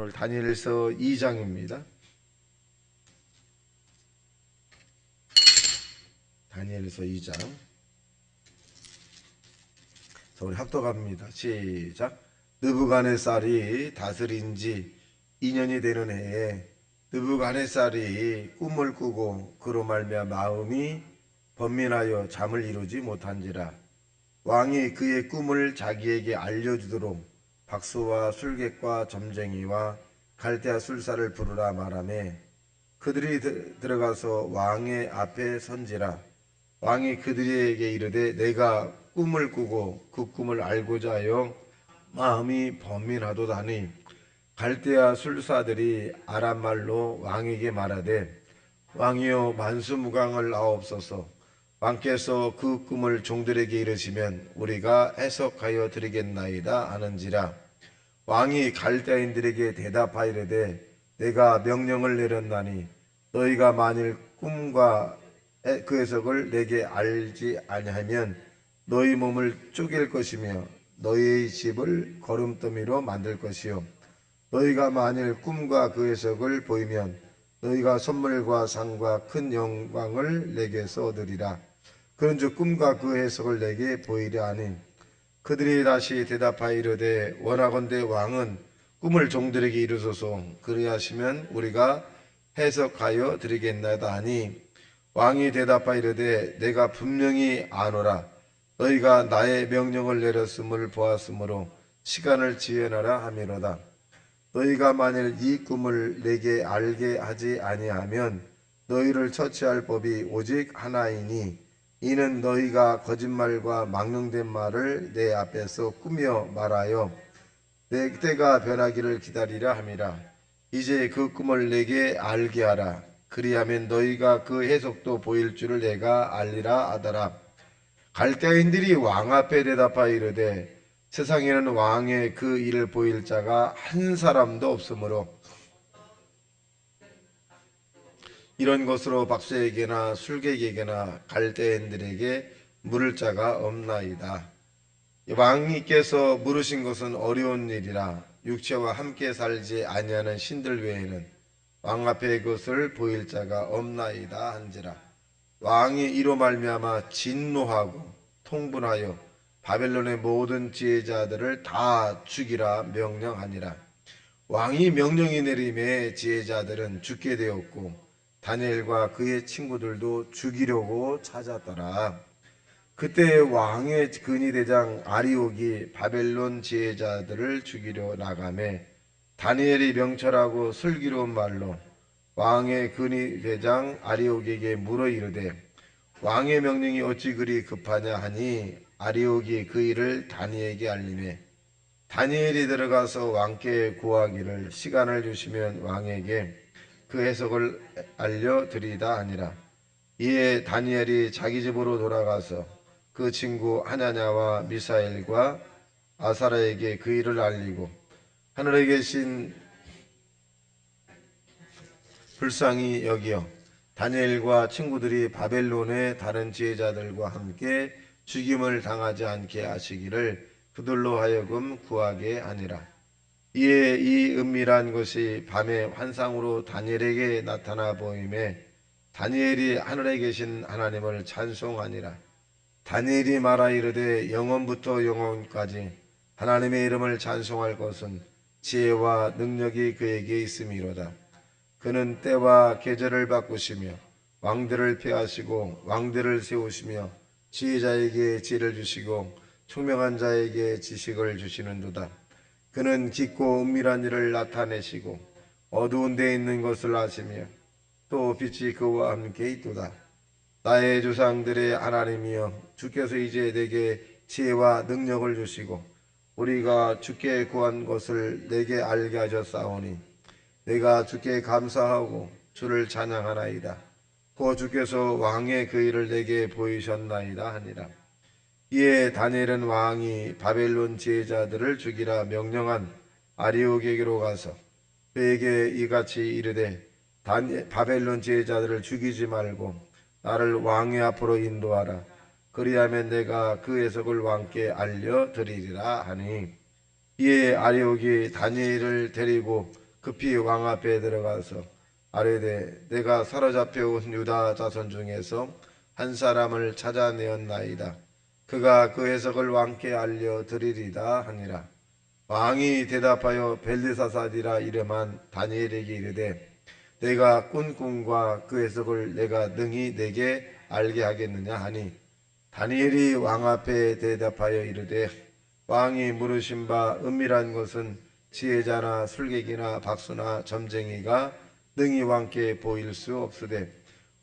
오늘 다니엘서 2장입니다. 다니엘서 2장. 자, 우리 합독합니다. 시작. 느부갓네살이 다스린 지 2년이 되는 해에 느부갓네살이 꿈을 꾸고 그로 말미암아 마음이 번민하여 잠을 이루지 못한지라. 왕이 그의 꿈을 자기에게 알려주도록 박수와 술객과 점쟁이와 갈대아 술사를 부르라 말하매 그들이 들어가서 왕의 앞에 선지라. 왕이 그들에게 이르되 내가 꿈을 꾸고 그 꿈을 알고자 하여 마음이 번민하도다니. 갈대아 술사들이 아람 말로 왕에게 말하되 왕이여 만수무강을 하옵소서. 왕께서 그 꿈을 종들에게 이르시면 우리가 해석하여 드리겠나이다 하는지라. 왕이 갈대아인들에게 대답하이르되 내가 명령을 내렸나니 너희가 만일 꿈과 그 해석을 내게 알지 아니하면 너희 몸을 쪼갤 것이며 너희의 집을 거름더미로 만들 것이요 너희가 만일 꿈과 그 해석을 보이면 너희가 선물과 상과 큰 영광을 내게서 얻으리라. 그런즉 꿈과 그 해석을 내게 보이려 하니 그들이 다시 대답하이르되 원하건대 왕은 꿈을 종들에게 이루소서. 그리하시면 우리가 해석하여 드리겠나이다 하니 왕이 대답하이르되 내가 분명히 아노라. 너희가 나의 명령을 내렸음을 보았으므로 시간을 지연하라 하미로다. 너희가 만일 이 꿈을 내게 알게 하지 아니하면 너희를 처치할 법이 오직 하나이니 이는 너희가 거짓말과 망령된 말을 내 앞에서 꾸며 말하여 내 때가 변하기를 기다리라 함이라. 이제 그 꿈을 내게 알게 하라. 그리하면 너희가 그 해석도 보일 줄을 내가 알리라 하더라. 갈대아인들이 왕 앞에 대답하이르되 세상에는 왕의 그 일을 보일 자가 한 사람도 없으므로 이런 것으로 박수에게나 술객에게나 갈대아인들에게 물을 자가 없나이다. 왕님께서 물으신 것은 어려운 일이라. 육체와 함께 살지 아니하는 신들 외에는 왕 앞에 그것을 보일 자가 없나이다 한지라. 왕이 이로 말미암아 진노하고 통분하여 바벨론의 모든 지혜자들을 다 죽이라 명령하니라. 왕이 명령이 내림에 지혜자들은 죽게 되었고 다니엘과 그의 친구들도 죽이려고 찾았더라. 그때 왕의 근위대장 아리옥이 바벨론 지혜자들을 죽이려 나가매 다니엘이 명철하고 슬기로운 말로 왕의 근위대장 아리옥에게 물어 이르되 왕의 명령이 어찌 그리 급하냐 하니 아리옥이 그 일을 다니엘에게 알리매 다니엘이 들어가서 왕께 구하기를 시간을 주시면 왕에게 그 해석을 알려드리다 하니라. 이에 다니엘이 자기 집으로 돌아가서 그 친구 하나냐와 미사엘과 아사라에게 그 일을 알리고 하늘에 계신 불쌍히 여기어 다니엘과 친구들이 바벨론의 다른 지혜자들과 함께 죽임을 당하지 않게 하시기를 그들로 하여금 구하게 하니라. 이에 이 은밀한 것이 밤에 환상으로 다니엘에게 나타나 보임에 다니엘이 하늘에 계신 하나님을 찬송하니라. 다니엘이 말하 이르되 영원부터 영원까지 하나님의 이름을 찬송할 것은 지혜와 능력이 그에게 있음이로다. 그는 때와 계절을 바꾸시며 왕들을 폐하시고 왕들을 세우시며 지혜자에게 지혜를 주시고 총명한 자에게 지식을 주시는도다. 그는 깊고 은밀한 일을 나타내시고 어두운 데 있는 것을 아시며 또 빛이 그와 함께 있도다. 나의 조상들의 하나님이여 주께서 이제 내게 지혜와 능력을 주시고 우리가 주께 구한 것을 내게 알게 하셨사오니 내가 주께 감사하고 주를 찬양하나이다. 고 주께서 왕의 그 일을 내게 보이셨나이다 하니라. 이에 다니엘은 왕이 바벨론 지혜자들을 죽이라 명령한 아리옥에게로 가서 그에게 이같이 이르되 바벨론 지혜자들을 죽이지 말고 나를 왕의 앞으로 인도하라. 그리하면 내가 그 해석을 왕께 알려드리리라 하니 이에 아리옥이 다니엘을 데리고 그 급히 왕 앞에 들어가서 아뢰되 내가 사로잡혀 온 유다 자손 중에서 한 사람을 찾아내었나이다. 그가 그 해석을 왕께 알려드리리다 하니라. 왕이 대답하여 벨드사사디라 이름한 다니엘에게 이르되 내가 꾼 꿈과 그 해석을 내가 능히 내게 알게 하겠느냐 하니 다니엘이 왕 앞에 대답하여 이르되 왕이 물으신 바 은밀한 것은 지혜자나 술객이나 박수나 점쟁이가 능히 왕께 보일 수 없으되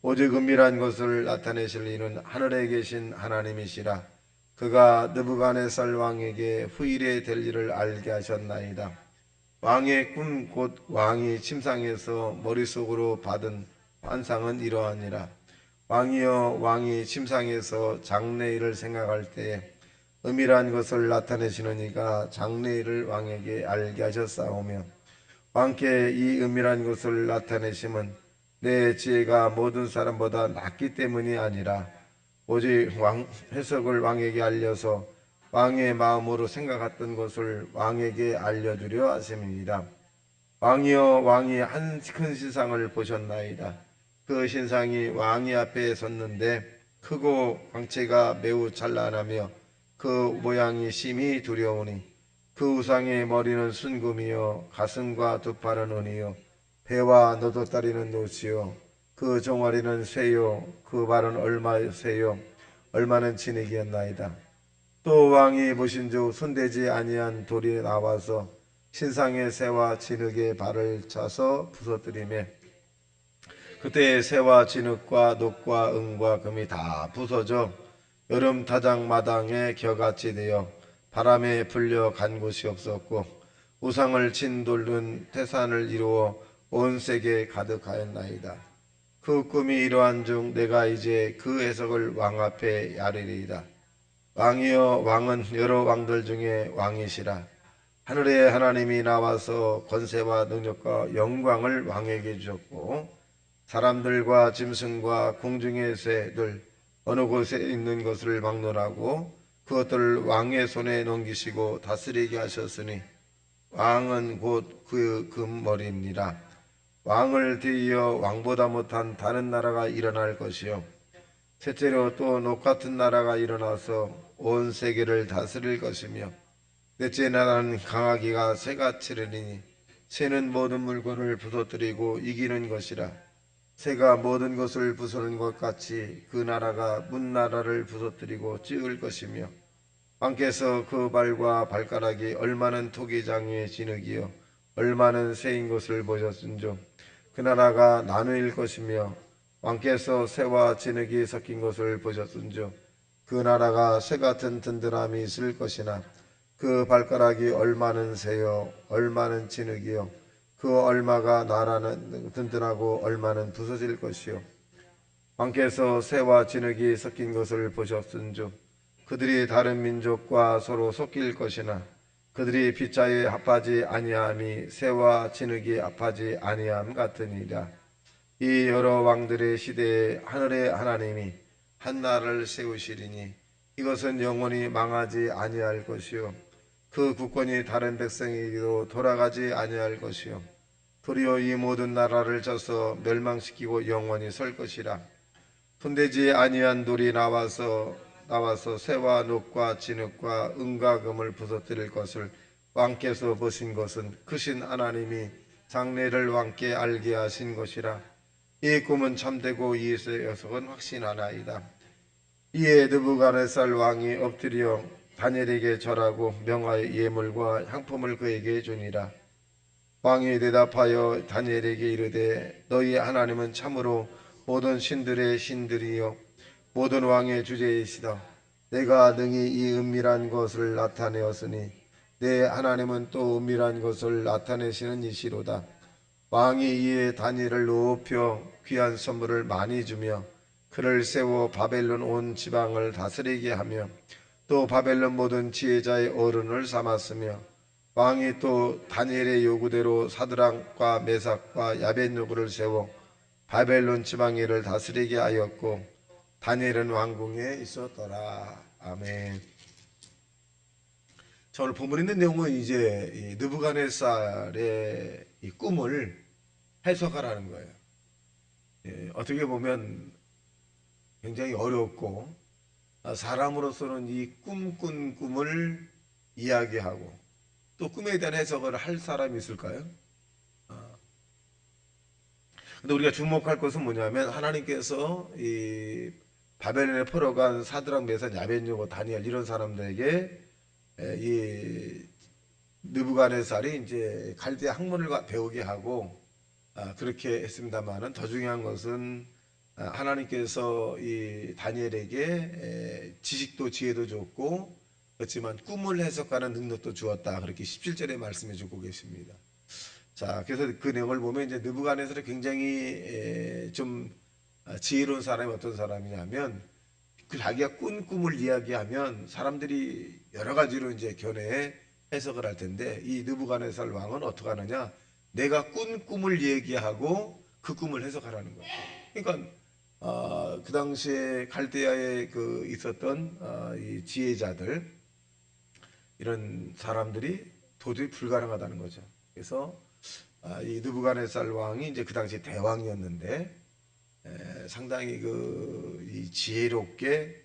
오직 은밀한 것을 나타내실 이는 하늘에 계신 하나님이시라. 그가 느부갓네살 왕에게 후일에 될 일을 알게 하셨나이다. 왕의 꿈 곧 왕이 침상에서 머릿속으로 받은 환상은 이러하니라. 왕이여 왕이 침상에서 장래일을 생각할 때에 은밀한 것을 나타내시는 이가 장래일을 왕에게 알게 하셨사오며 왕께 이 은밀한 것을 나타내심은 내 지혜가 모든 사람보다 낫기 때문이 아니라 오직 해석을 왕에게 알려서 왕의 마음으로 생각했던 것을 왕에게 알려주려 하심이니라. 왕이여 왕이 한 큰 신상을 보셨나이다. 그 신상이 왕이 앞에 섰는데 크고 광채가 매우 찬란하며 그 모양이 심히 두려우니 그 우상의 머리는 순금이요 가슴과 두 팔은 은이요 배와 너도다리는 노시요 그 종아리는 쇠요 그 발은 얼마세요 얼마는 진액이었나이다. 또 왕이 보신즉 손대지 아니한 돌이 나와서 신상의 새와 진흙의 발을 차서 부서뜨리매 그때 새와 진흙과 녹과 은과 금이 다 부서져 여름 타작마당에 겨같이 되어 바람에 불려 간 곳이 없었고 우상을 친 돌은 태산을 이루어 온 세계에 가득하였나이다. 그 꿈이 이러한 중 내가 이제 그 해석을 왕 앞에 아뢰리이다. 왕이여 왕은 여러 왕들 중에 왕이시라. 하늘의 하나님이 나와서 권세와 능력과 영광을 왕에게 주셨고 사람들과 짐승과 공중의 새들 어느 곳에 있는 것을 막론하고 그것들을 왕의 손에 넘기시고 다스리게 하셨으니 왕은 곧 그 금머리입니다. 왕을 뒤이어 왕보다 못한 다른 나라가 일어날 것이요 셋째로 또 녹같은 나라가 일어나서 온 세계를 다스릴 것이며 넷째 나라는 강하기가 새가 치르리니 새는 모든 물건을 부서뜨리고 이기는 것이라. 새가 모든 것을 부수는 것 같이 그 나라가 문나라를 부서뜨리고 찌을 것이며 왕께서 그 발과 발가락이 얼마는 토기장의 진흙이요 얼마는 새인 것을 보셨은즉 그 나라가 나누일 것이며 왕께서 새와 진흙이 섞인 것을 보셨은즉 그 나라가 새 같은 든든함이 있을 것이나 그 발가락이 얼마는 새요 얼마는 진흙이요 그 얼마가 나라는 든든하고 얼마는 부서질 것이요 왕께서 새와 진흙이 섞인 것을 보셨은즉 그들이 다른 민족과 서로 섞일 것이나 그들이 피차에 합하지 아니함이 새와 진흙이 합하지 아니함 같으니라. 이 여러 왕들의 시대에 하늘의 하나님이 한 나라를 세우시리니 이것은 영원히 망하지 아니할 것이요 그 국권이 다른 백성에게도 돌아가지 아니할 것이요 도리어 이 모든 나라를 쳐서 멸망시키고 영원히 설 것이라. 손대지 아니한 돌이 나와서 새와 녹과 진흙과 은과 금을 부서뜨릴 것을 왕께서 보신 것은 크신 하나님이 장래를 왕께 알게 하신 것이라. 이 꿈은 참되고 이 해석은 확신하나이다. 이에 느부갓네살 왕이 엎드려 다니엘에게 절하고 명하여 예물과 향품을 그에게 주니라. 왕이 대답하여 다니엘에게 이르되 너희 하나님은 참으로 모든 신들의 신들이요 모든 왕의 주제이시다. 내가 능히 이 은밀한 것을 나타내었으니 내 하나님은 또 은밀한 것을 나타내시는 이시로다. 왕이 이에 다니엘을 높여 귀한 선물을 많이 주며 그를 세워 바벨론 온 지방을 다스리게 하며 또 바벨론 모든 지혜자의 어른을 삼았으며 왕이 또 다니엘의 요구대로 사드락과 메삭과 야벳노고를 세워 바벨론 지방에를 다스리게 하였고 다니엘은 왕궁에 있었더라. 아멘. 자, 오늘 본문에 있는 내용은 이제 느부갓네살의 이 꿈을 해석하라는 거예요. 어떻게 보면 굉장히 어렵고 사람으로서는 이 꿈꾼 꿈을 이야기하고 또 꿈에 대한 해석을 할 사람이 있을까요? 근데 우리가 주목할 것은 뭐냐면 하나님께서 이 바벨론에 포로간 사드락 메삭 야벤야고 다니엘 이런 사람들에게 이 느부갓네살이 이제 갈대 학문을 배우게 하고 그렇게 했습니다만은 더 중요한 것은 하나님께서 이 다니엘에게 지식도 지혜도 줬고 그렇지만 꿈을 해석하는 능력도 주었다. 그렇게 17절에 말씀해 주고 계십니다. 자, 그래서 그 내용을 보면 이제 느부갓네살이 굉장히 좀 지혜로운 사람이 어떤 사람이냐면 그 자기가 꾼 꿈을 이야기하면 사람들이 여러 가지로 이제 견해 해석을 할 텐데 이 느부갓네살 왕은 어떻게 하느냐? 내가 꾼 꿈을 얘기하고 그 꿈을 해석하라는 거예요. 그러니까 그 당시에 갈대아에 그 있었던 이 지혜자들 이런 사람들이 도저히 불가능하다는 거죠. 그래서 이 느부갓네살 왕이 이제 그 당시 대왕이었는데 상당히 이 지혜롭게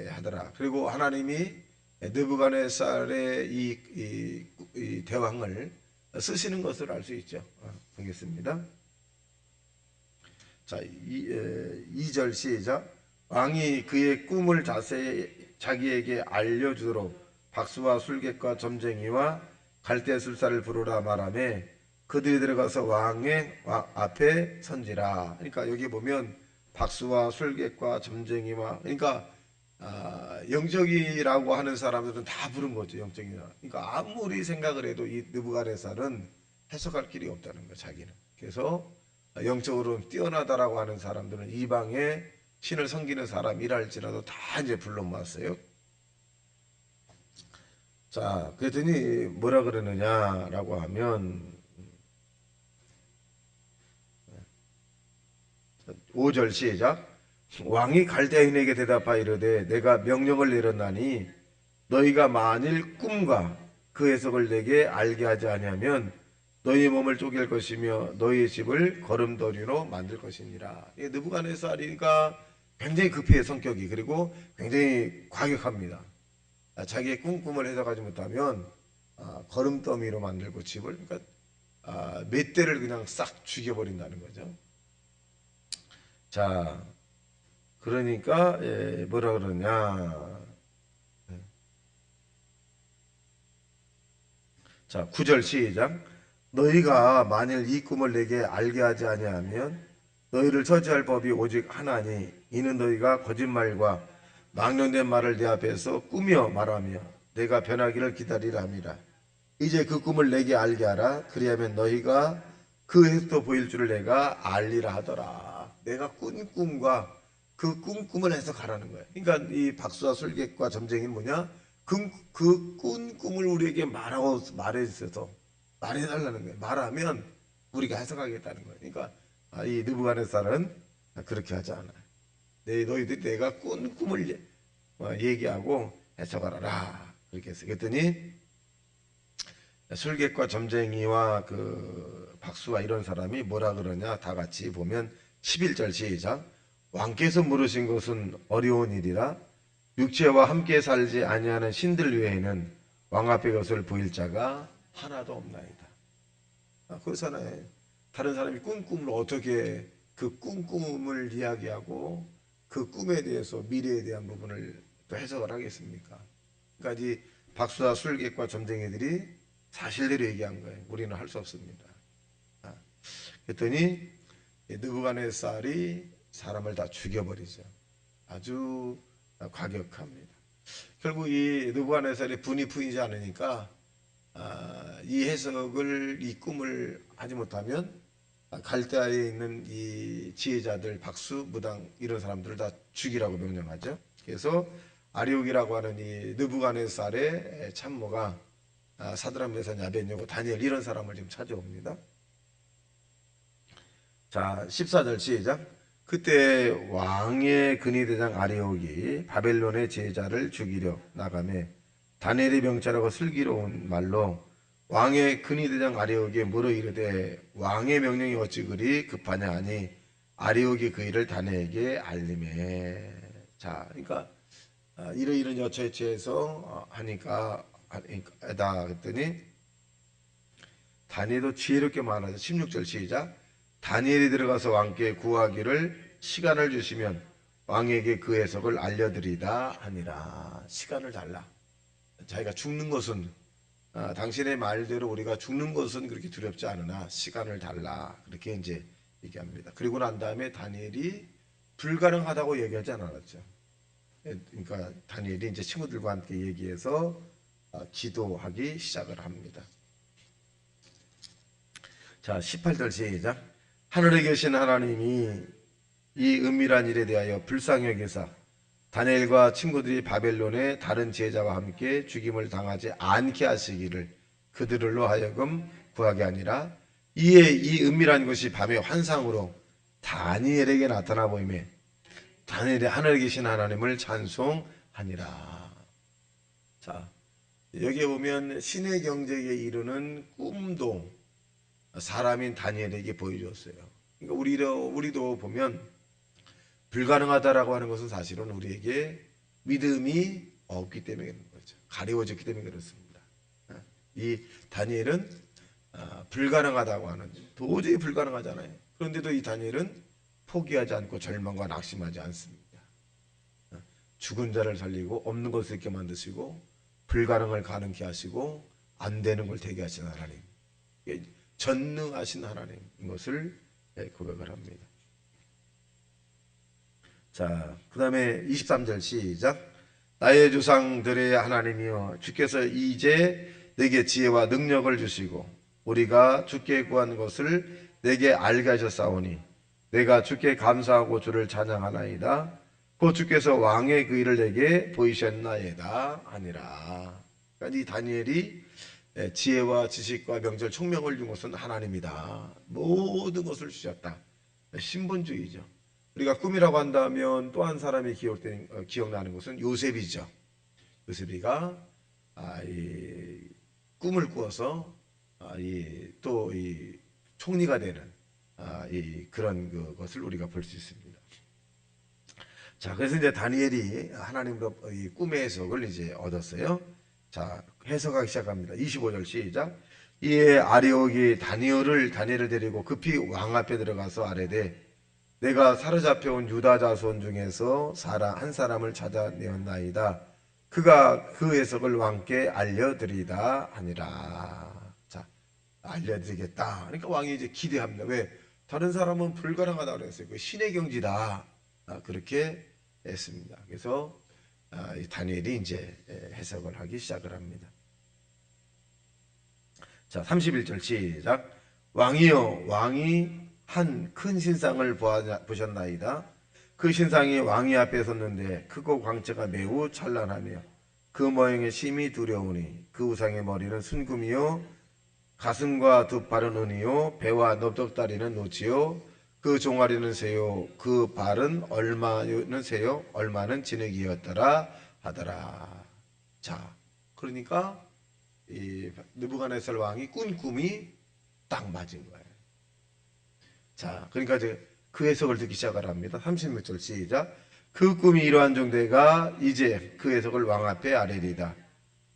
하더라. 그리고 하나님이 느부갓네살의 이 대왕을 쓰시는 것을 알 수 있죠. 보겠습니다. 자, 2절 시작. 왕이 그의 꿈을 자세히 자기에게 알려주도록 박수와 술객과 점쟁이와 갈대술사를 부르라 말하며 그들이 들어가서 왕의 앞에 선지라. 그러니까 여기 보면 박수와 술객과 점쟁이와 그러니까 영적이라고 하는 사람들은 다 부른 거죠. 영적이라. 그러니까 아무리 생각을 해도 이 느부갓네살은 해석할 길이 없다는 거예요. 자기는. 그래서 영적으로 뛰어나다라고 하는 사람들은 이방의 신을 섬기는 사람이랄지라도 다 이제 불러 모았어요. 자, 그랬더니 뭐라 그러느냐라고 하면 5절 시작. 왕이 갈대인에게 대답하여 이르되 내가 명령을 내렸나니 너희가 만일 꿈과 그 해석을 내게 알게 하지 아니하면 너희 몸을 쪼갤 것이며 너희의 집을 걸음돌이로 만들 것이니라. 느부갓네살이가 굉장히 급해요. 성격이. 그리고 굉장히 과격합니다. 자기의 꿈을 해석하지 못하면 걸음더미로 만들고 집을 그러니까 몇 대를 그냥 싹 죽여버린다는 거죠. 자, 그러니까 뭐라 그러냐. 자, 9절 시작. 너희가 만일 이 꿈을 내게 알게 하지 아니하면 너희를 처치할 법이 오직 하나니 이는 너희가 거짓말과 망령된 말을 내 앞에서 꾸며 말하며 내가 변하기를 기다리라. 이제 그 꿈을 내게 알게 하라. 그리하면 너희가 그 해석도 보일 줄을 내가 알리라 하더라. 내가 꾼 꿈과 그 꿈을 해석하라는 거예요. 그러니까 이 박수와 술객과 점쟁이는 뭐냐? 그 꾼 꿈을 우리에게 말해주셔서 말해달라는 거예요. 말하면 우리가 해석하겠다는 거예요. 그러니까 이 느부갓네살은 그렇게 하지 않아요. 너희들이 내가 꾼 꿈을 얘기하고 해석하라. 그렇게 했어요. 그랬더니 술객과 점쟁이와 그 박수와 이런 사람이 뭐라 그러냐? 다 같이 보면 11절 시작. 왕께서 물으신 것은 어려운 일이라 육체와 함께 살지 아니하는 신들 외에는 왕 앞에 것을 보일 자가 하나도 없나이다. 그렇잖아요. 다른 사람이 꾼 꿈을 어떻게 그 꾼 꿈을 이야기하고 그 꿈에 대해서 미래에 대한 부분을 또 해석을 하겠습니까? 그러니까 이 박수와 술객과 점쟁이들이 사실대로 얘기한 거예요. 우리는 할 수 없습니다. 그랬더니 느부갓네살이 사람을 다 죽여버리죠. 아주 과격합니다. 결국 이 느부갓네살이 분이 풀리지 않으니까 이 해석을 이 꿈을 하지 못하면 갈대아에 있는 이 지혜자들 박수 무당 이런 사람들을 다 죽이라고 명령하죠. 그래서 아리옥이라고 하는 이 느부갓네살의 참모가 사드락 메삭 야벤야고 다니엘 이런 사람을 지금 찾아옵니다. 자, 14절 시작. 그때 왕의 근위대장 아리옥이 바벨론의 제자를 죽이려 나가매 다니엘의 명찰하고 슬기로운 말로 왕의 근위대장 아리옥이 물어 이르되 왕의 명령이 어찌 그리 급하냐 하니 아리옥이 그 일을 다니엘에게 알림해. 자, 그러니까 이러이런 여처에 취해서 하니까 다 그랬더니 다니엘도 지혜롭게 말하죠. 16절 시작. 다니엘이 들어가서 왕께 구하기를 시간을 주시면 왕에게 그 해석을 알려드리다 하니라. 시간을 달라. 자기가 죽는 것은 당신의 말대로 우리가 죽는 것은 그렇게 두렵지 않으나 시간을 달라. 그렇게 이제 얘기합니다. 그리고 난 다음에 다니엘이 불가능하다고 얘기하지 않았죠. 그러니까 다니엘이 이제 친구들과 함께 얘기해서 기도하기 시작을 합니다. 자, 18절 시작. 하늘에 계신 하나님이 이 은밀한 일에 대하여 불쌍히 여기사 다니엘과 친구들이 바벨론의 다른 제자와 함께 죽임을 당하지 않게 하시기를 그들로 하여금 구하게 아니라 이에 이 은밀한 것이 밤의 환상으로 다니엘에게 나타나 보이매 다니엘이 하늘에 계신 하나님을 찬송하니라. 자, 여기에 보면 신의 경제에 이르는 꿈도 사람인 다니엘에게 보여줬어요. 그러니까 우리도 보면 불가능하다라고 하는 것은 사실은 우리에게 믿음이 없기 때문에 그런 거죠. 가리워졌기 때문에 그렇습니다. 이 다니엘은 불가능하다고 하는, 도저히 불가능하잖아요. 그런데도 이 다니엘은 포기하지 않고 절망과 낙심하지 않습니다. 죽은 자를 살리고 없는 것을 있게 만드시고 불가능을 가능케 하시고 안 되는 걸 되게 하신 하나님, 전능하신 하나님인 것을 고백을 합니다. 자, 그 다음에 23절 시작. 나의 조상들의 하나님이여 주께서 이제 내게 지혜와 능력을 주시고 우리가 주께 구한 것을 내게 알게 하셨사오니 내가 주께 감사하고 주를 찬양하나이다. 곧 주께서 왕의 그 일을 내게 보이셨나이다 하니라. 그러니까 이 다니엘이 지혜와 지식과 명철 총명을 준 것은 하나님이다. 모든 것을 주셨다. 신분주의죠. 우리가 꿈이라고 한다면 또 한 사람이 기억나는 것은 요셉이죠. 요셉이가 이 꿈을 꾸어서 또 이 총리가 되는 그런 것을 우리가 볼 수 있습니다. 자, 그래서 이제 다니엘이 하나님으로 이 꿈의 해석을 이제 얻었어요. 자, 해석하기 시작합니다. 25절 시작. 이에 아리옥이 다니엘을 데리고 급히 왕 앞에 들어가서 아뢰되 내가 사로잡혀온 유다 자손 중에서 한 사람을 찾아내었나이다. 그가 그 해석을 왕께 알려드리다 하니라. 자, 알려드리겠다. 그러니까 왕이 이제 기대합니다. 왜? 다른 사람은 불가능하다 그랬어요. 그 신의 경지다. 그렇게 했습니다. 그래서 다니엘이 이제 해석을 하기 시작을 합니다. 자, 31절 시작. 왕이여, 왕이 한 큰 신상을 보셨나이다. 그 신상이 왕위 앞에 섰는데 크고 광채가 매우 찬란하며 그 모양이 심히 두려우니 그 우상의 머리는 순금이요 가슴과 두 팔은 은이요 배와 넓적다리는 노치요 그 종아리는 새요 그 발은 얼마는 새요 얼마는 진흙이었더라 하더라. 자, 그러니까 이 느부갓네살 왕이 꾼 꿈이 딱 맞은 거예요. 자, 그러니까 이제 그 해석을 듣기 시작을 합니다. 36절 시작. 그 꿈이 이러한 정도가 이제 그 해석을 왕 앞에 아뢰리다.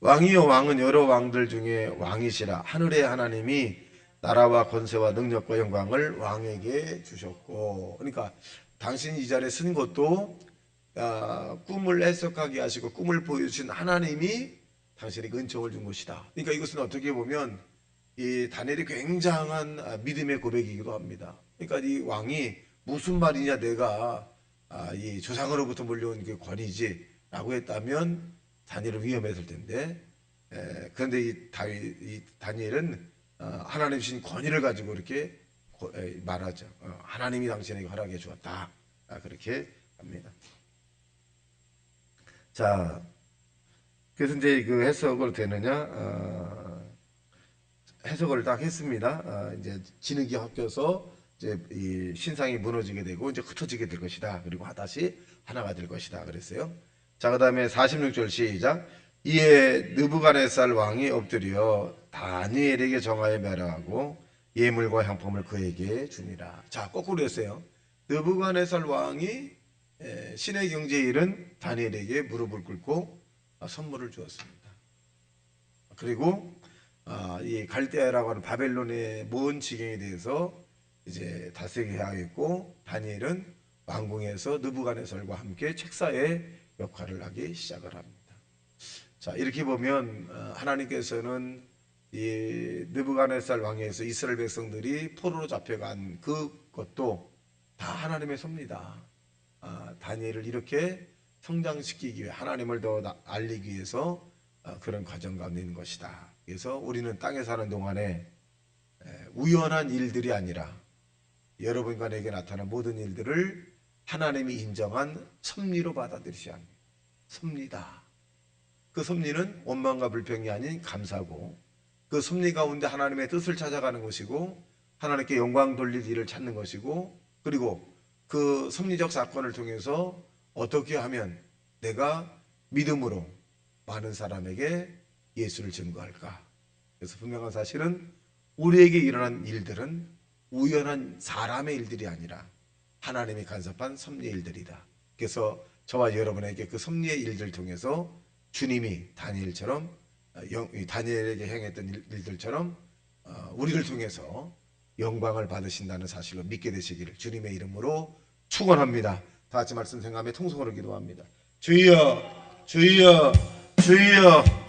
왕이요, 왕은 여러 왕들 중에 왕이시라. 하늘의 하나님이 나라와 권세와 능력과 영광을 왕에게 주셨고, 그러니까 당신이 이 자리에 쓴 것도 꿈을 해석하게 하시고 꿈을 보여주신 하나님이 당신에게 은총을 준 것이다. 그러니까 이것은 어떻게 보면 이 다니엘이 굉장한 믿음의 고백이기도 합니다. 그러니까 이 왕이 무슨 말이냐, 내가 이 조상으로부터 물려온 그 권위지라고 했다면 다니엘은 위험했을 텐데, 그런데 이 다니엘은 하나님 주신 권위를 가지고 이렇게 말하죠. 하나님이 당신에게 허락해 주었다. 그렇게 합니다. 자, 그래서 이제 그 해석을 되느냐, 해석을 딱 했습니다. 이제 진흙이 헛겨서 이제 이 신상이 무너지게 되고 이제 흩어지게 될 것이다. 그리고 다시 하나가 될 것이다. 그랬어요. 자, 그 다음에 46절 시작. 이에 느부갓네살 왕이 엎드려 다니엘에게 정하여 멸하고 예물과 향품을 그에게 주니라. 자, 거꾸로 했어요. 느부갓네살 왕이 신의 경제에 이른 다니엘에게 무릎을 꿇고 선물을 주었습니다. 그리고 이 갈대아라고 하는 바벨론의 먼 지경에 대해서 이제 다스리게 하겠고, 다니엘은 왕궁에서 느부갓네살과 함께 책사의 역할을 하기 시작을 합니다. 자, 이렇게 보면 하나님께서는 이 느부갓네살 왕에서 이스라엘 백성들이 포로로 잡혀간 그것도 다 하나님의 섭니다. 다니엘을 이렇게 성장시키기 위해, 하나님을 더 알리기 위해서 그런 과정 가운데 있는 것이다. 그래서 우리는 땅에 사는 동안에 우연한 일들이 아니라 여러분과 내게 나타난 모든 일들을 하나님이 인정한 섭리로 받아들이셔야 합니다. 섭리다. 그 섭리는 원망과 불평이 아닌 감사고, 그 섭리 가운데 하나님의 뜻을 찾아가는 것이고, 하나님께 영광 돌릴 일을 찾는 것이고, 그리고 그 섭리적 사건을 통해서 어떻게 하면 내가 믿음으로 많은 사람에게 예수를 증거할까. 그래서 분명한 사실은 우리에게 일어난 일들은 우연한 사람의 일들이 아니라 하나님이 간섭한 섭리의 일들이다. 그래서 저와 여러분에게 그 섭리의 일들 통해서 주님이 다니엘처럼, 다니엘에게 행했던 일들처럼 우리를 통해서 영광을 받으신다는 사실로 믿게 되시기를 주님의 이름으로 축원합니다. 다 같이 말씀 생각하며 통성으로 기도합니다. 주여, 주여, 주여.